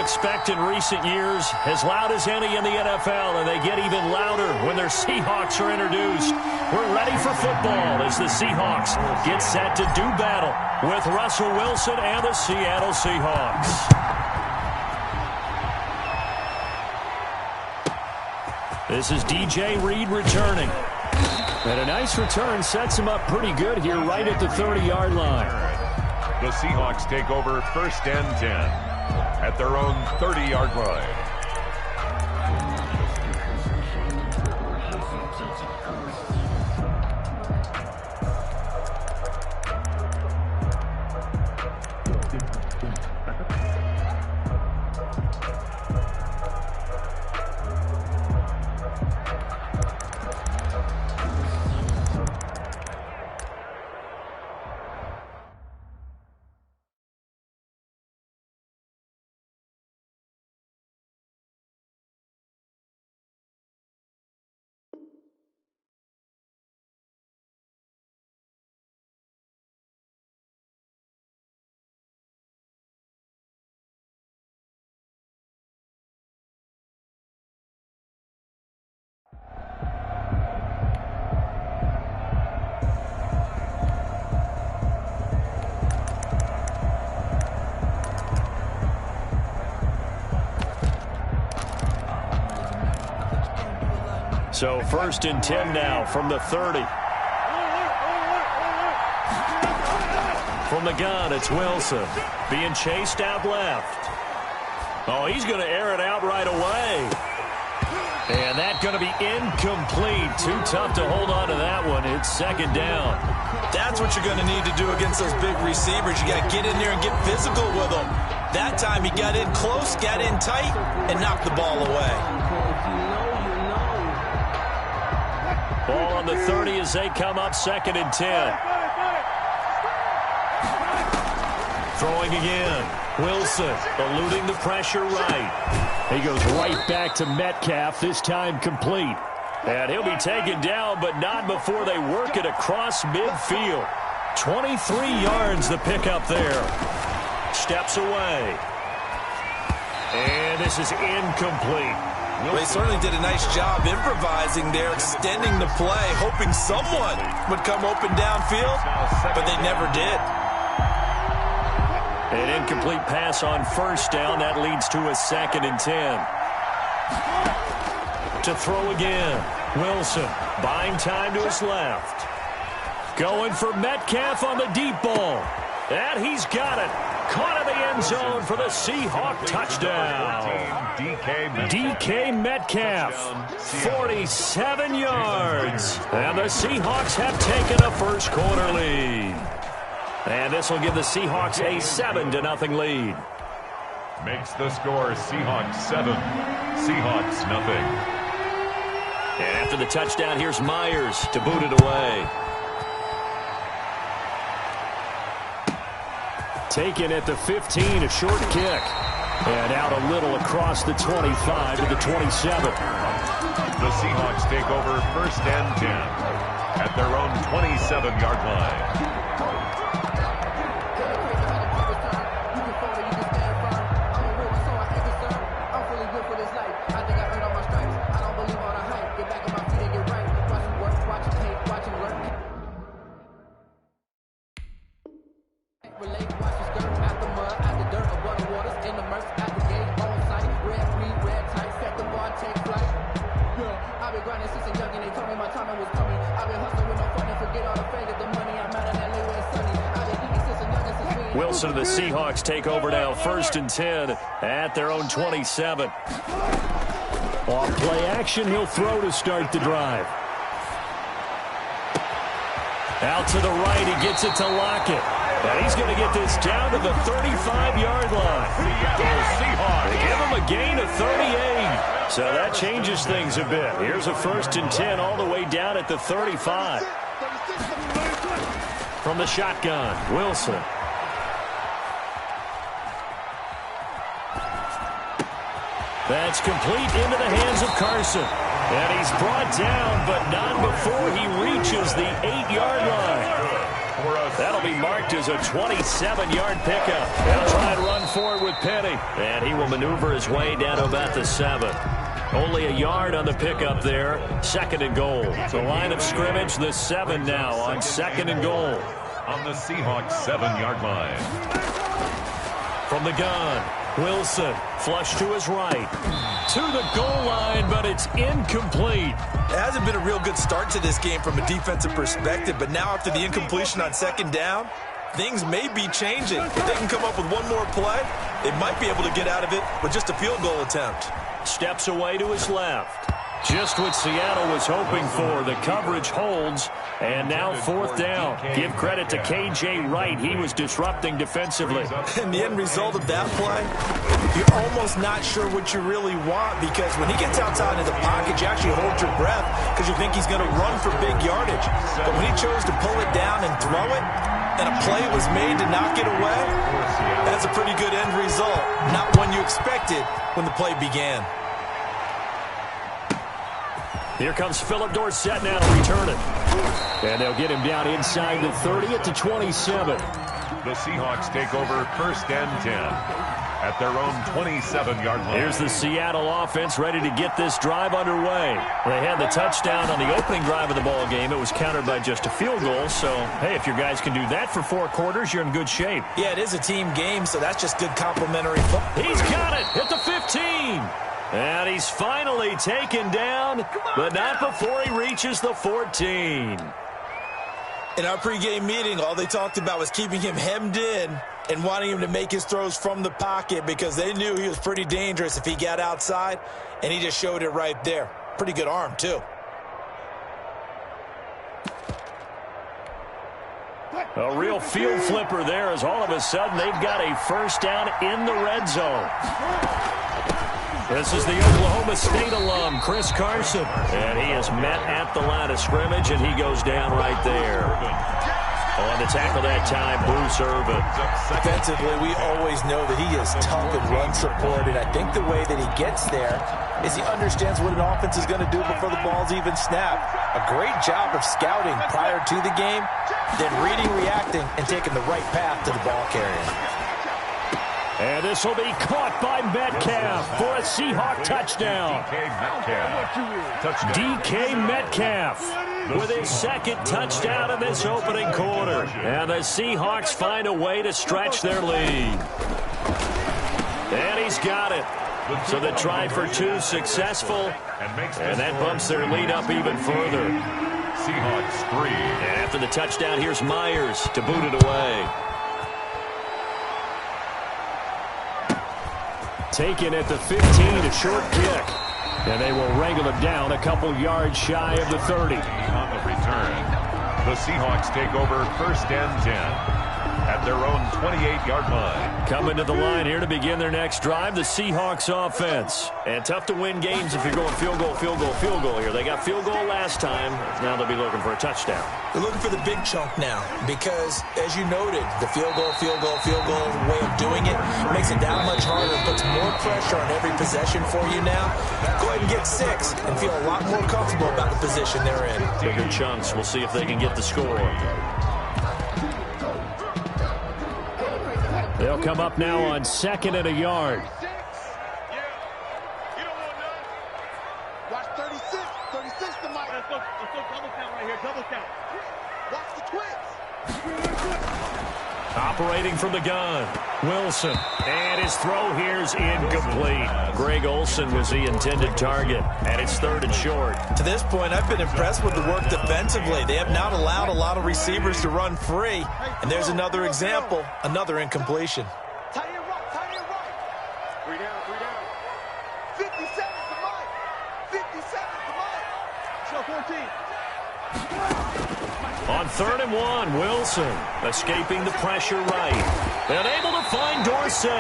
expect in recent years, as loud as any in the NFL, and they get even louder when their Seahawks are introduced. We're ready for football as the Seahawks get set to do battle with Russell Wilson and the Seattle Seahawks. This is DJ Reed returning. And a nice return sets him up pretty good here right at the 30-yard line. The Seahawks take over 1st and 10 at their own 30-yard line. So 1st and 10 now from the 30. From the gun, it's Wilson. Being chased out left. Oh, he's going to air it out right away. And that's going to be incomplete. Too tough to hold on to that one. It's 2nd down. That's what you're going to need to do against those big receivers. You got to get in there and get physical with them. That time he got in close, got in tight, and knocked the ball away. Ball on the 30 as they come up 2nd and 10. Throwing again. Wilson eluding the pressure right. He goes right back to Metcalf, this time complete. And he'll be taken down, but not before they work it across midfield. 23 yards the pickup there. Steps away. And this is incomplete. Well, they certainly did a nice job improvising there, extending the play, hoping someone would come open downfield, but they never did. An incomplete pass on 1st down. That leads to a 2nd and 10. To throw again. Wilson buying time to his left. Going for Metcalf on the deep ball. And he's got it. Caught in the end zone for the Seahawk touchdown. DK Metcalf, 47 yards. And the Seahawks have taken a 1st quarter lead. And this will give the Seahawks a 7-0 lead. Makes the score Seahawks 7, Seahawks nothing. And after the touchdown, here's Myers to boot it away. Taken at the 15, a short kick. And out a little across the 25 to the 27. The Seahawks take over 1st and 10 at their own 27-yard line. Wilson and the Seahawks take over now, 1st and 10 at their own 27. Off play action, he'll throw to start the drive. Out to the right, he gets it to Lockett. And he's going to get this down to the 35-yard line. They give him a gain of 38. So that changes things a bit. Here's a 1st and 10 all the way down at the 35. From the shotgun, Wilson. That's complete into the hands of Carson. And he's brought down, but not before he reaches the 8-yard line. For a That'll be marked as a 27-yard pickup. They'll try and run forward with Penny. And he will maneuver his way down to about the 7. Only a yard on the pickup there. 2nd and goal. The line of scrimmage, the 7 now on 2nd and goal. On the Seahawks 7-yard line. From the gun, Wilson, flush to his right. To the goal line, but it's incomplete. It hasn't been a real good start to this game from a defensive perspective, but now after the incompletion on 2nd down, things may be changing. If they can come up with one more play, they might be able to get out of it with just a field goal attempt. Steps away to his left. Just what Seattle was hoping for. The coverage holds, and now 4th down. Give credit to K.J. Wright. He was disrupting defensively. And the end result of that play, you're almost not sure what you really want, because when he gets outside of the pocket, you actually hold your breath because you think he's going to run for big yardage. But when he chose to pull it down and throw it, and a play was made to knock it away, that's a pretty good end result. Not one you expected when the play began. Here comes Philip Dorsett now to return it. And they'll get him down inside the 30 at the 27. The Seahawks take over 1st and 10 at their own 27-yard line. Here's the Seattle offense ready to get this drive underway. They had the touchdown on the opening drive of the ball game. It was countered by just a field goal. So, hey, if your guys can do that for 4 quarters, you're in good shape. Yeah, it is a team game, so that's just good complimentary football. He's got it at the 15. And he's finally taken down, but not before he reaches the 14. In our pregame meeting, all they talked about was keeping him hemmed in and wanting him to make his throws from the pocket because they knew he was pretty dangerous if he got outside, and he just showed it right there. Pretty good arm, too. A real field flipper there as all of a sudden they've got a 1st down in the red zone. This is the Oklahoma State alum, Chris Carson. And he is met at the line of scrimmage, and he goes down right there. On the tackle that time, Bruce Irvin. Defensively, we always know that he is tough and run support, and I think the way that he gets there is he understands what an offense is going to do before the ball's even snapped. A great job of scouting prior to the game, then reading, reacting, and taking the right path to the ball carrier. And this will be caught by Metcalf for a Seahawk touchdown. DK Metcalf with his 2nd touchdown in this opening quarter. And the Seahawks find a way to stretch their lead. And he's got it. So the try for 2 successful. And that bumps their lead up even further. Seahawks 3. And after the touchdown, here's Myers to boot it away. Taken at the 15, a short kick. And they will wrangle it down a couple yards shy of the 30. On the return, the Seahawks take over 1st and 10 at their own 28-yard line. Coming to the line here to begin their next drive, the Seahawks offense. And tough to win games if you're going field goal, field goal, field goal here. They got field goal last time. Now they'll be looking for a touchdown. They're looking for the big chunk now because, as you noted, the field goal way of doing it makes it that much harder, puts more pressure on every possession for you now. Go ahead and get 6 and feel a lot more comfortable about the position they're in. Bigger chunks. We'll see if they can get the score. They'll come up now on 2nd and a yard. Watch 36. 36 to Mike. Let's go double count right here. Double count. Watch the twins. Operating from the gun, Wilson. And his throw here's incomplete. Greg Olsen was the intended target. And it's 3rd and short. To this point, I've been impressed with the work defensively. They have not allowed a lot of receivers to run free. And there's another example, another incompletion. Tight end right. Tight end right. 3 down. 3 down. 57 to Mike. 57 to Mike. Show 14. On 3rd and 1, Wilson escaping the pressure right. And able to find Dorsett.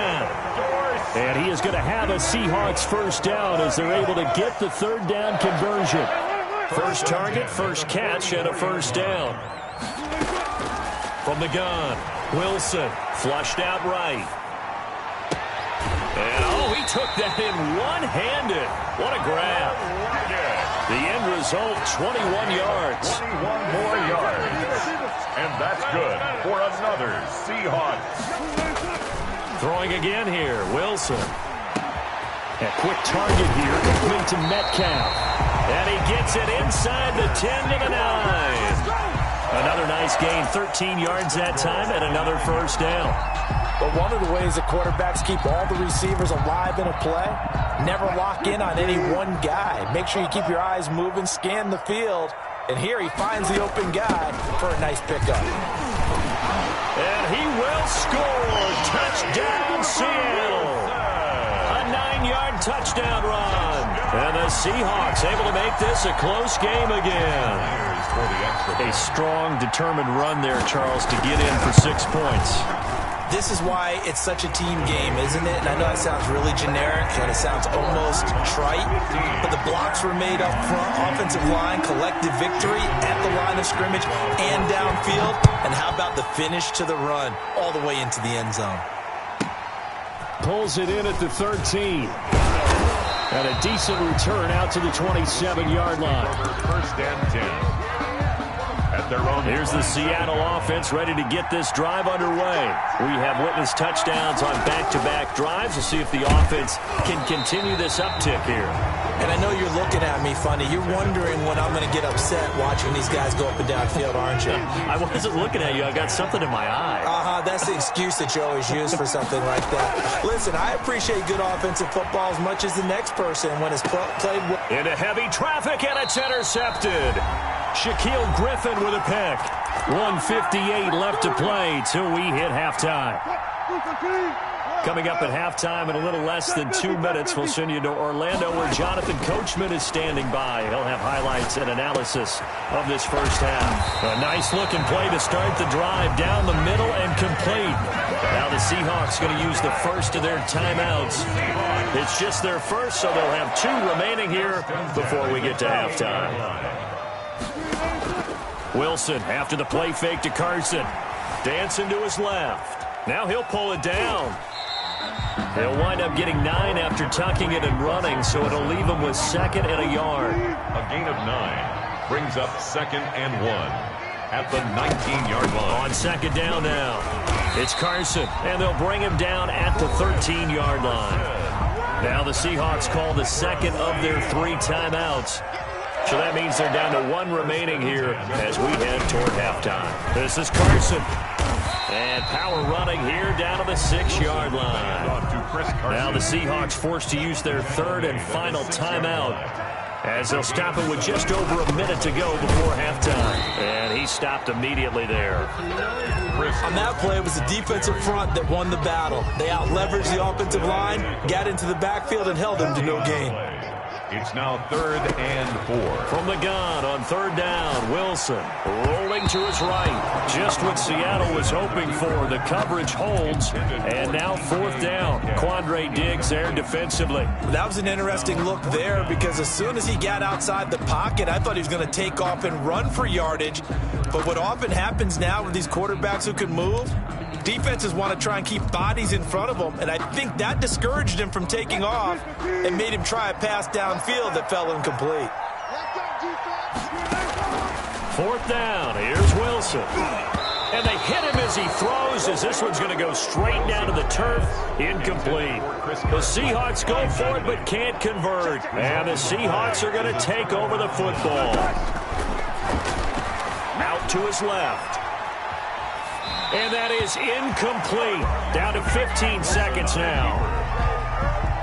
And he is going to have a Seahawks 1st down as they're able to get the 3rd down conversion. First target, first catch, and a 1st down. From the gun, Wilson flushed out right. And he took that in one-handed. What a grab. The end result, 21 yards. 21 more yards. And that's good for another Seahawks. Throwing again here, Wilson. A quick target here, complete to Metcalf. And he gets it inside the 10 to the 9. Another nice gain, 13 yards that time, and another first down. But one of the ways that quarterbacks keep all the receivers alive in a play, never lock in on any one guy. Make sure you keep your eyes moving, scan the field. And here he finds the open guy for a nice pickup. And he will score. Touchdown, Seattle. A 9-yard touchdown run. And the Seahawks able to make this a close game again. A strong, determined run there, Charles, to get in for 6 points. This is why it's such a team game, isn't it? And I know that sounds really generic, and it sounds almost trite, but the blocks were made up front, offensive line, collective victory at the line of scrimmage and downfield. And how about the finish to the run all the way into the end zone? Pulls it in at the 13. And a decent return out to the 27-yard line. First and 10. At their own. Here's the Seattle offense ready to get this drive underway. We have witnessed touchdowns on back-to-back drives. We'll see if the offense can continue this uptick here. And I know you're looking at me funny. You're wondering when I'm going to get upset watching these guys go up and down field, aren't you? I wasn't looking at you. I got something in my eye. That's the excuse that you always use for something like that. Listen, I appreciate good offensive football as much as the next person when it's played well. Into heavy traffic, and it's intercepted. Shaquille Griffin with a pick. 1:58 left to play till we hit halftime. Coming up at halftime in a little less than 2 minutes, we'll send you to Orlando where Jonathan Coachman is standing by. He'll have highlights and analysis of this first half. A nice-looking play to start the drive down the middle and complete. Now the Seahawks going to use the first of their timeouts. It's just their first, so they'll have 2 remaining here before we get to halftime. Wilson after the play fake to Carson. Dancing to his left. Now he'll pull it down. He'll wind up getting 9 after tucking it and running, so it'll leave him with 2nd and a yard. A gain of 9 brings up 2nd and 1 at the 19-yard line. On 2nd down now. It's Carson, and they'll bring him down at the 13-yard line. Now the Seahawks call the 2nd of their 3 timeouts. So that means they're down to 1 remaining here as we head toward halftime. This is Carson. And power running here down to the 6-yard line. Now the Seahawks forced to use their 3rd and final timeout as they'll stop it with just over a minute to go before halftime. And he stopped immediately there. On that play, it was the defensive front that won the battle. They out-leveraged the offensive line, got into the backfield, and held them to no gain. It's now 3rd and 4. From the gun on 3rd down, Wilson rolling to his right. Just what Seattle was hoping for. The coverage holds. And now 4th down. Quandre Diggs there defensively. That was an interesting look there because as soon as he got outside the pocket, I thought he was going to take off and run for yardage. But what often happens now with these quarterbacks who can move, defenses want to try and keep bodies in front of them, and I think that discouraged him from taking off and made him try a pass downfield that fell incomplete. 4th down. Here's Wilson. And they hit him as he throws, as this one's going to go straight down to the turf. Incomplete. The Seahawks go for it but can't convert. And the Seahawks are going to take over the football. Out to his left. And that is incomplete. Down to 15 seconds now.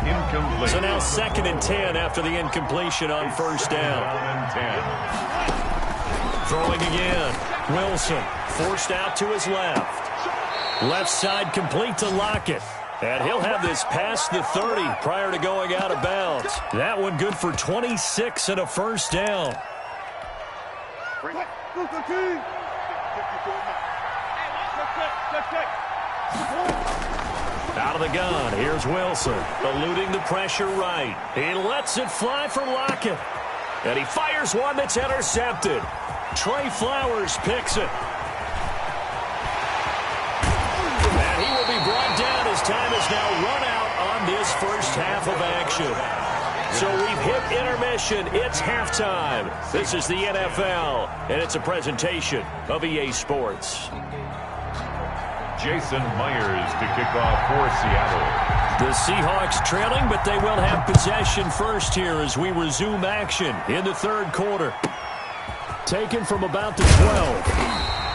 Incomplete. So now 2nd and 10 after the incompletion on 1st down. Throwing again. Wilson forced out to his left. Left side complete to Lockett. And he'll have this past the 30 prior to going out of bounds. That one good for 26 and a first down. Out of the gun, here's Wilson, eluding the pressure right. He lets it fly for Lockett. And he fires one that's intercepted. Trey Flowers picks it. And he will be brought down as time is now run out on this first half of action. So we've hit intermission. It's halftime. This is the NFL, and it's a presentation of EA Sports. Jason Myers to kick off for Seattle. The Seahawks trailing, but they will have possession first here as we resume action in the third quarter. Taken from about the 12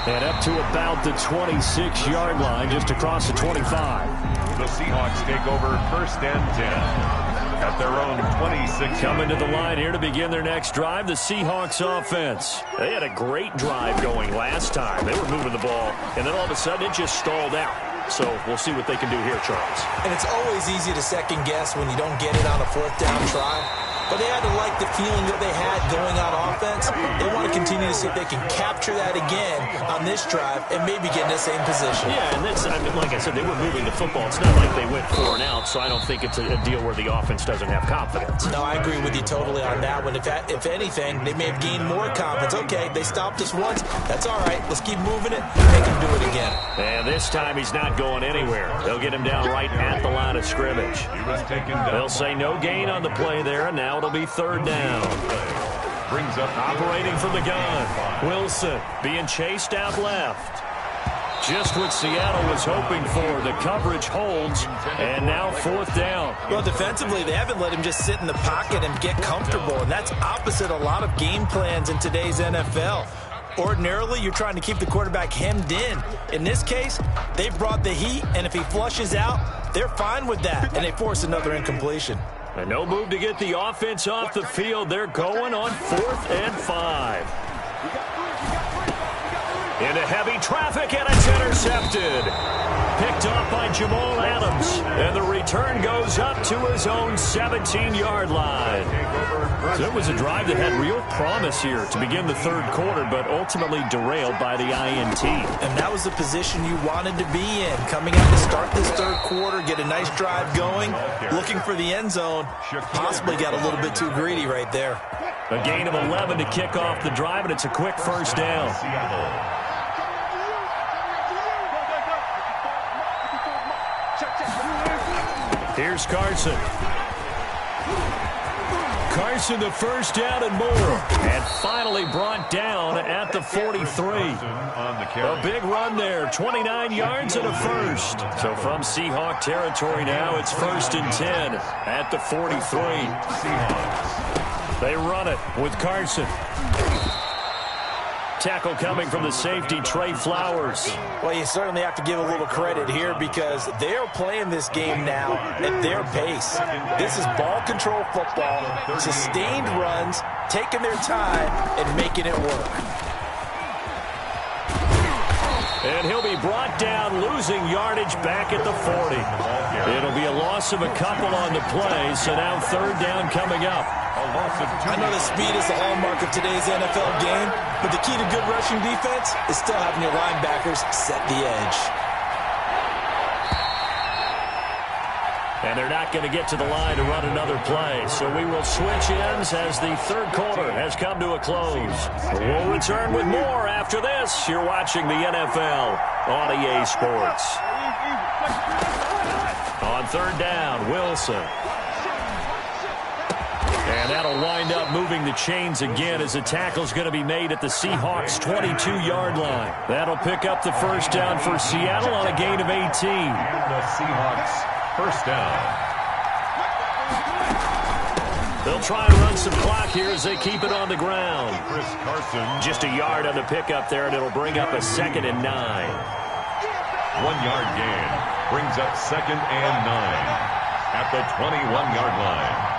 and up to about the 26-yard line, just across the 25. The Seahawks take over first and 10. At their own 26. Coming to the line here to begin their next drive, the Seahawks offense. They had a great drive going last time. They were moving the ball, and then all of a sudden it just stalled out. So we'll see what they can do here, Charles. And it's always easy to second guess when you don't get it on a fourth down try. But they had to like the feeling that they had going on offense. They want to continue to see if they can capture that again on this drive and maybe get in the same position. Yeah, and that's, I mean, like I said, they were moving the football. It's not like they went 4 and out, so I don't think it's a deal where the offense doesn't have confidence. No, I agree with you totally on that one. If anything, they may have gained more confidence. Okay, they stopped us once. That's all right. Let's keep moving it and make them do it again. And this time he's not going anywhere. They'll get him down right at the line of scrimmage. He was taken down. They'll say no gain on the play there, and now it'll be third down. Brings up operating from the gun. Wilson being chased out left. Just what Seattle was hoping for. The coverage holds, and now fourth down. Well, defensively, they haven't let him just sit in the pocket and get comfortable, and that's opposite a lot of game plans in today's NFL. Ordinarily, you're trying to keep the quarterback hemmed in. In this case, they brought the heat, and if he flushes out, they're fine with that, and they force another incompletion. And no move to get the offense off the field. They're going on 4th and 5. Into heavy traffic, and it's intercepted. Picked off by Jamal Adams. And the return goes up to his own 17-yard line. So it was a drive that had real promise here to begin the third quarter, but ultimately derailed by the INT. And that was the position you wanted to be in. Coming out to start this third quarter, get a nice drive going, looking for the end zone. Possibly got a little bit too greedy right there. A gain of 11 to kick off the drive, and it's a quick first down. Here's Carson. Carson, the first down and more. And finally brought down at the 43. A big run there. 29 yards and a first. So from Seahawk territory now, it's 1st and 10 at the 43. They run it with Carson. Tackle coming from the safety, Trey Flowers. Well, you certainly have to give a little credit here because they're playing this game now at their pace. This is ball control football, sustained runs, taking their time and making it work. And he'll be brought down, losing yardage back at the 40. It'll be a loss of a couple on the play, so now third down coming up. I know the speed is the hallmark of today's NFL game, but the key to good rushing defense is still having your linebackers set the edge. And they're not going to get to the line to run another play, so we will switch ends as the third quarter has come to a close. We'll return with more after this. You're watching the NFL on EA Sports. On third down, Wilson. And that'll wind up moving the chains again as the tackle's going to be made at the Seahawks' 22-yard line. That'll pick up the first down for Seattle on a gain of 18. And the Seahawks first down. They'll try and run some clock here as they keep it on the ground. Chris Carson. Just a yard on the pickup there, and it'll bring up a 2nd and 9. 1-yard gain brings up 2nd and 9 at the 21-yard line.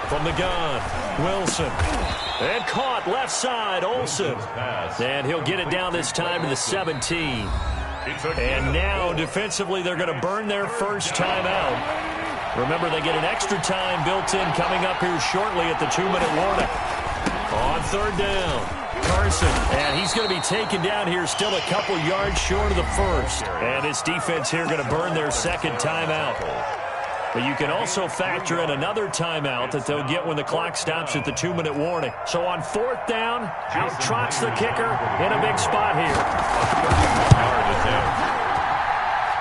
From the gun, Wilson. And caught left side, Olsen. And he'll get it down this time to the 17. And now, defensively, they're going to burn their first timeout. Remember, they get an extra time built in coming up here shortly at the 2-minute warning. On third down, Carson. And he's going to be taken down here still a couple yards short of the first. And this defense here going to burn their second timeout. But you can also factor in another timeout that they'll get when the clock stops at the 2-minute warning. So on fourth down, out trots the kicker in a big spot here.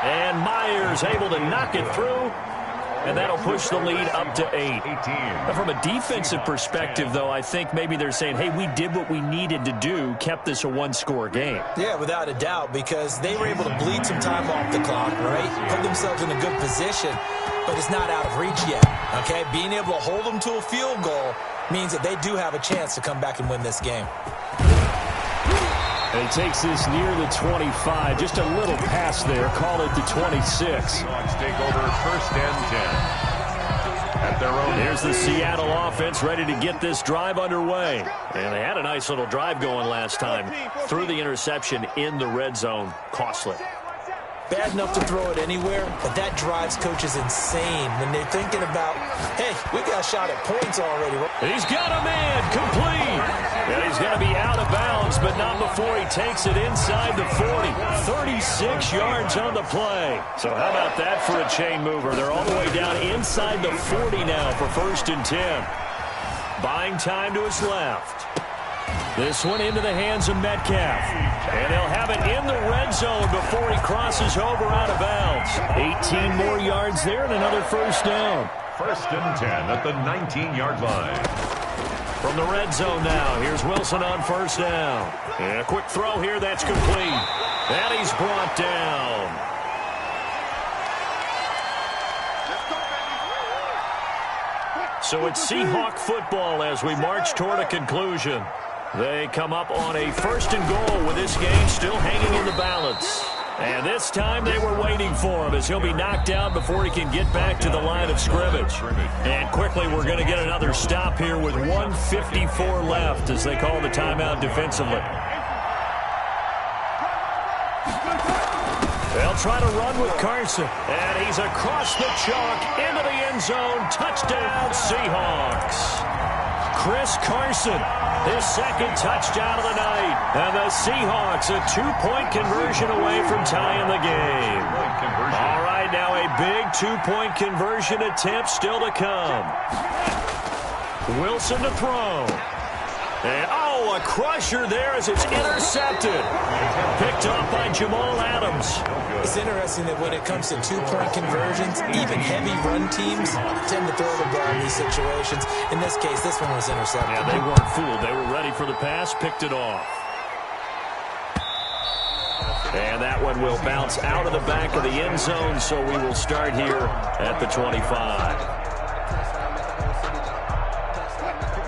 And Myers able to knock it through and that'll push the lead up to 8. Now, from a defensive perspective, though, I think maybe they're saying, hey, we did what we needed to do, kept this a one-score game. Yeah, without a doubt, because they were able to bleed some time off the clock, right? Put themselves in a good position, but it's not out of reach yet, okay? Being able to hold them to a field goal means that they do have a chance to come back and win this game. And he takes this near the 25. Just a little pass there. Call it the 26. Seahawks take over 1st and 10. At their own. Here's the Seattle offense ready to get this drive underway. And they had a nice little drive going last time. Threw the interception in the red zone. Costly. Bad enough to throw it anywhere, but that drives coaches insane when they're thinking about, hey, we got a shot at points already. He's got a man complete. And he's going to be out of bounds, but not before he takes it inside the 40. 36 yards on the play. So how about that for a chain mover? They're all the way down inside the 40 now for 1st and 10. Buying time to his left. This one into the hands of Metcalf. And he'll have it in the red zone before he crosses over out of bounds. 18 more yards there and another 1st down. 1st and 10 at the 19-yard line. From the red zone now, here's Wilson on 1st down. And a quick throw here, that's complete. And he's brought down. So it's Seahawk football as we march toward a conclusion. They come up on a 1st and goal with this game still hanging in the balance. And this time they were waiting for him as he'll be knocked down before he can get back to the line of scrimmage. And quickly we're going to get another stop here with 1:54 left as they call the timeout defensively. They'll try to run with Carson. And he's across the chalk into the end zone. Touchdown Seahawks. Chris Carson, his 2nd touchdown of the night. And the Seahawks a 2-point conversion away from tying the game. All right, now a big 2-point conversion attempt still to come. Wilson to throw. And, a crusher there as it's intercepted. Picked off by Jamal Adams. It's interesting that when it comes to 2-point conversions, even heavy run teams tend to throw the ball in these situations. In this case, this one was intercepted. Yeah, they weren't fooled. They were ready for the pass, picked it off. And that one will bounce out of the back of the end zone, so we will start here at the 25.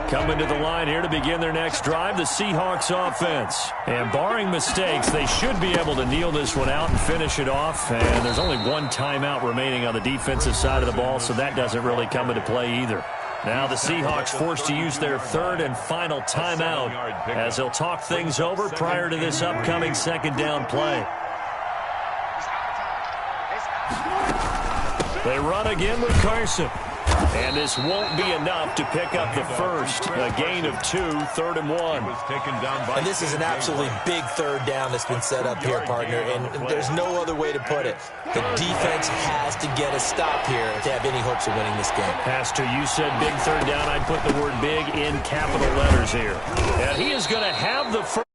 Coming to the line here to begin their next drive, the Seahawks offense. And barring mistakes, they should be able to kneel this one out and finish it off. And there's only one timeout remaining on the defensive side of the ball, so that doesn't really come into play either. Now the Seahawks forced to use their 3rd and final timeout as they'll talk things over prior to this upcoming 2nd down play. They run again with Carson. And this won't be enough to pick up the 1st. A gain of 2, 3rd and 1. And this is an absolutely big 3rd down that's been set up here, partner. And there's no other way to put it. The defense has to get a stop here to have any hopes of winning this game. Has to. You said big 3rd down. I'd put the word big in capital letters here. And he is going to have the first.